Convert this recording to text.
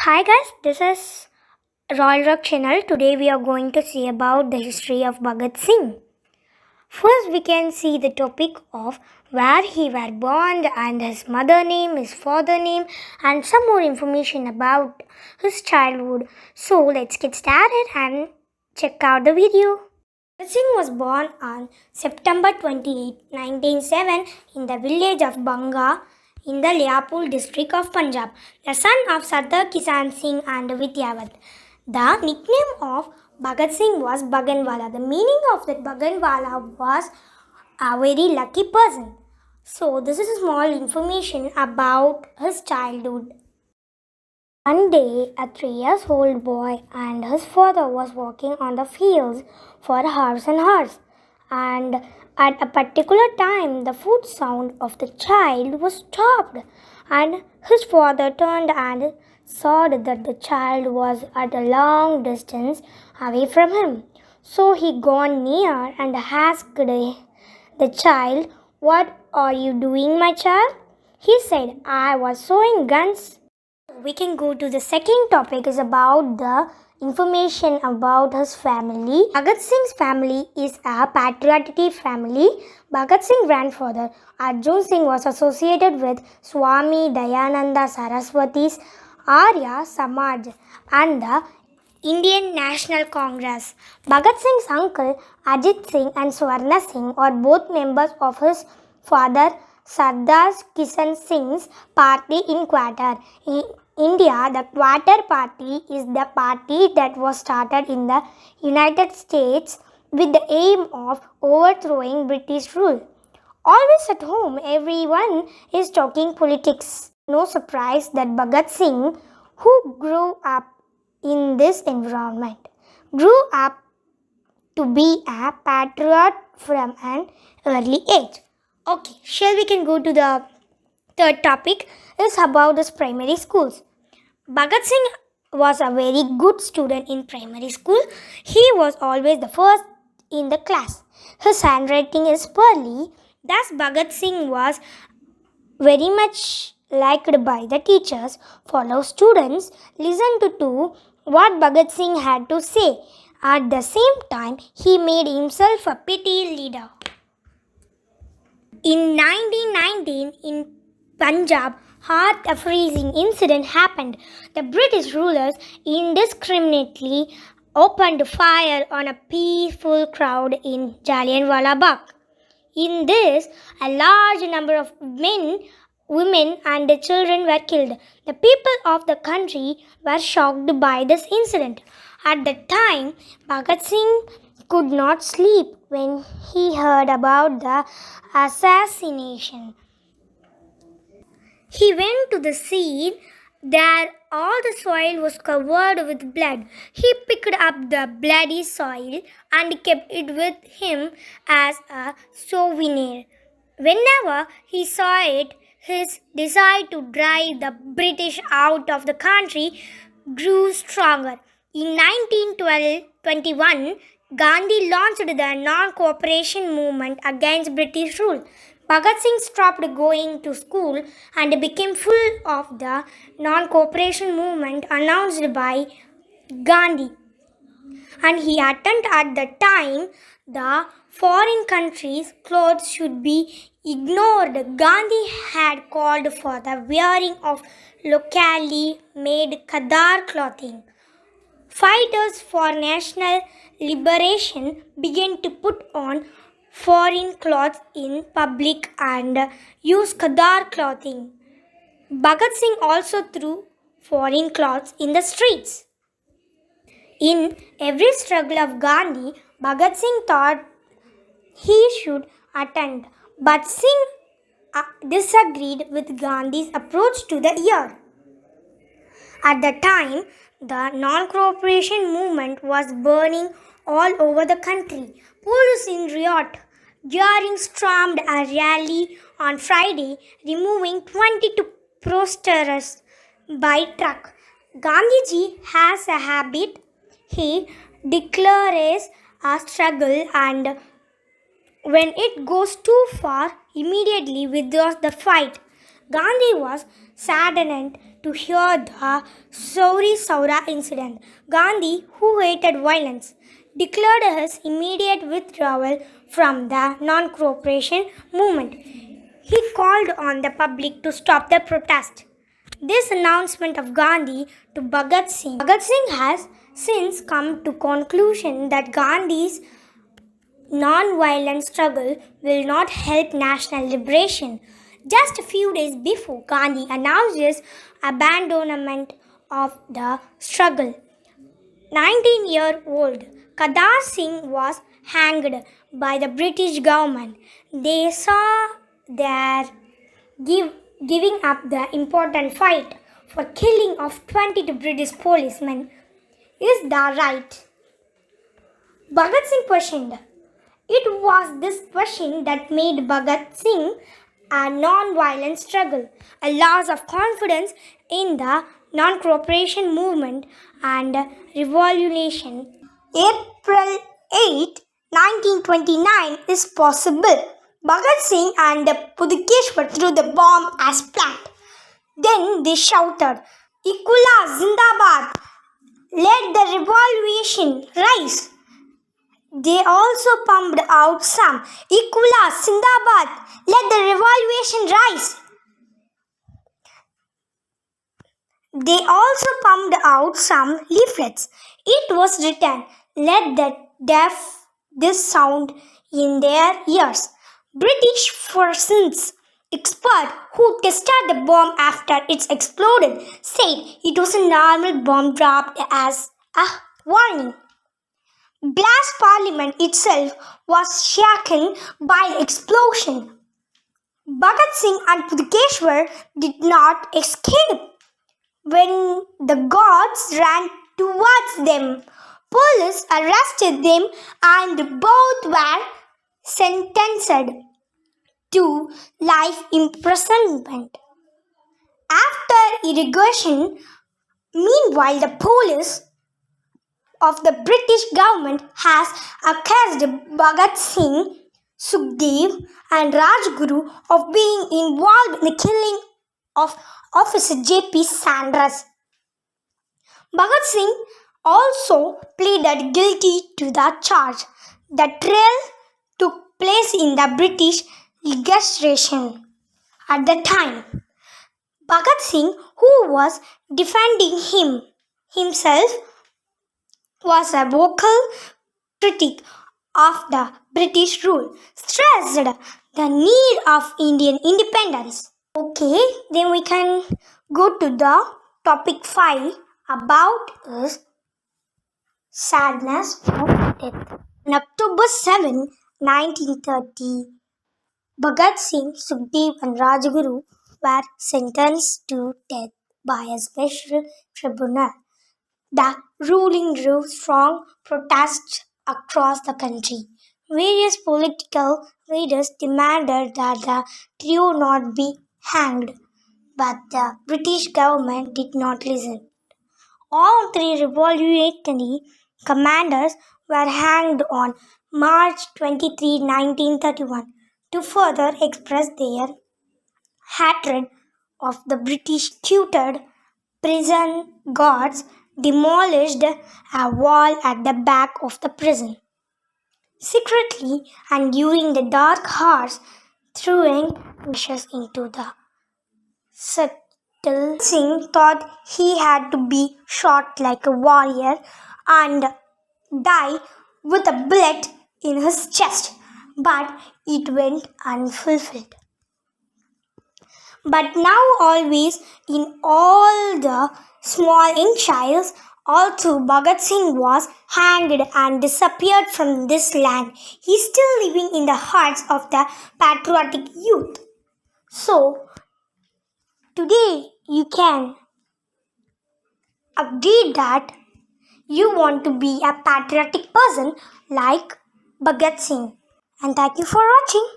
Hi guys, this is Royal Rock channel. Today we are going to see about the history of Bhagat Singh. First we can see the topic of where he was born and his mother name, his father name and some more information about his childhood. So let's get started and check out the video. Bhagat Singh was born on September 28, 1907 in the village of Banga in the Liapul district of Punjab, the son of Sardar Kisan Singh and Vidyawat. The nickname of Bhagat Singh was Bhaganwala. The meaning of that Bhaganwala was a very lucky person. So this is a small information about his childhood. One day, a 3 years old boy and his father was walking on the fields for hours and hours. And at a particular time, the foot sound of the child was stopped, and his father turned and saw that the child was at a long distance away from him. So he gone near and asked the child, "What are you doing, my child?" He said, "I was sewing guns." We can go to the second topic is about the information about his family. Bhagat Singh's family is a patriotic family. Bhagat Singh's grandfather Arjun Singh was associated with Swami Dayananda Saraswati's Arya Samaj and the Indian National Congress. Bhagat Singh's uncle Ajit Singh and Swarna Singh are both members of his father Sardar Kisan Singh's party in Quatar. In India, the Quatar Party is the party that was started in the United States with the aim of overthrowing British rule. Always at home, everyone is talking politics. No surprise that Bhagat Singh, who grew up in this environment, grew up to be a patriot from an early age. Okay, shall we can go to the third topic is about his primary schools. Bhagat Singh was a very good student in primary school. He was always the first in the class. His handwriting is pearly. Thus, Bhagat Singh was very much liked by the teachers. Fellow students listened to what Bhagat Singh had to say. At the same time, he made himself a petty leader. In 1919, in Punjab, a freezing incident happened. The British rulers indiscriminately opened fire on a peaceful crowd in Jallianwala Bagh. In this, a large number of men, women, and children were killed. The people of the country were shocked by this incident. At the time, Bhagat Singh could not sleep when he heard about the assassination. He went to the scene. There, all the soil was covered with blood. He picked up the bloody soil and kept it with him as a souvenir. Whenever he saw it, his desire to drive the British out of the country grew stronger. In 1921, Gandhi launched the non-cooperation movement against British rule. Bhagat Singh stopped going to school and became full of the non-cooperation movement announced by Gandhi. And he attended at the time the foreign countries' clothes should be ignored. Gandhi had called for the wearing of locally made Khadar clothing. Fighters for national liberation began to put on foreign clothes in public and use Khadar clothing. Bhagat Singh also threw foreign clothes in the streets. In every struggle of Gandhi, Bhagat Singh thought he should attend, but Singh disagreed with Gandhi's approach to the year. At the time, the non-cooperation movement was burning all over the country. Police in riot during stormed a rally on Friday, removing 22 protesters by truck. Gandhiji has a habit. He declares a struggle and when it goes too far, immediately withdraws the fight. Gandhi was saddened to hear the Sauri Saura incident. Gandhi, who hated violence, declared his immediate withdrawal from the non-cooperation movement. He called on the public to stop the protest. This announcement of Gandhi to Bhagat Singh has since come to conclusion that Gandhi's non-violent struggle will not help national liberation. Just a few days before Gandhi announced his abandonment of the struggle, 19-year-old Kadar Singh was hanged by the British government. They saw their giving up the important fight for killing of 22 British policemen. Is that right? Bhagat Singh questioned. It was this question that made Bhagat Singh a non-violent struggle, a loss of confidence in the non-cooperation movement and revolution. April 8, 1929 is possible. Bhagat Singh and Pudukeshwar threw the bomb as planned. Then they shouted, "Ikula Zindabad! Let the revolution rise!" They also pumped out some "Ikula Zindabad! Let the revolution rise!" They also pumped out some leaflets. It was written, "Let the deaf this sound in their ears." British forces expert who tested the bomb after it exploded said it was a normal bomb dropped as a warning. Blast Parliament itself was shaken by the explosion. Bhagat Singh and Pudukeshwar did not escape. When the guards ran towards them, police arrested them and both were sentenced to life imprisonment. After irrigation, meanwhile, the police of the British government has accused Bhagat Singh, Sukhdev and Rajguru of being involved in the killing of Officer J.P. Sanders. Bhagat Singh also pleaded guilty to the charge. The trial took place in the British legislation. At the time, Bhagat Singh, who was defending himself, was a vocal critic of the British rule, stressed the need of Indian independence. Okay, then we can go to the topic 5 about is sadness of death. On October 7, 1930, Bhagat Singh, Sukhdev and Rajguru were sentenced to death by a special tribunal. The ruling drew strong protests across the country. Various political leaders demanded that the trio not be hanged, but the British government did not listen. All three revolutionary commanders were hanged on March 23, 1931, to further express their hatred of the British. Tutored prison guards demolished a wall at the back of the prison. Secretly and during the dark hours, throwing ashes into the settle. Singh thought he had to be shot like a warrior and die with a bullet in his chest, but it went unfulfilled. But now always in all the small inches, although Bhagat Singh was hanged and disappeared from this land, he is still living in the hearts of the patriotic youth. So, today you can agree that you want to be a patriotic person like Bhagat Singh. And thank you for watching.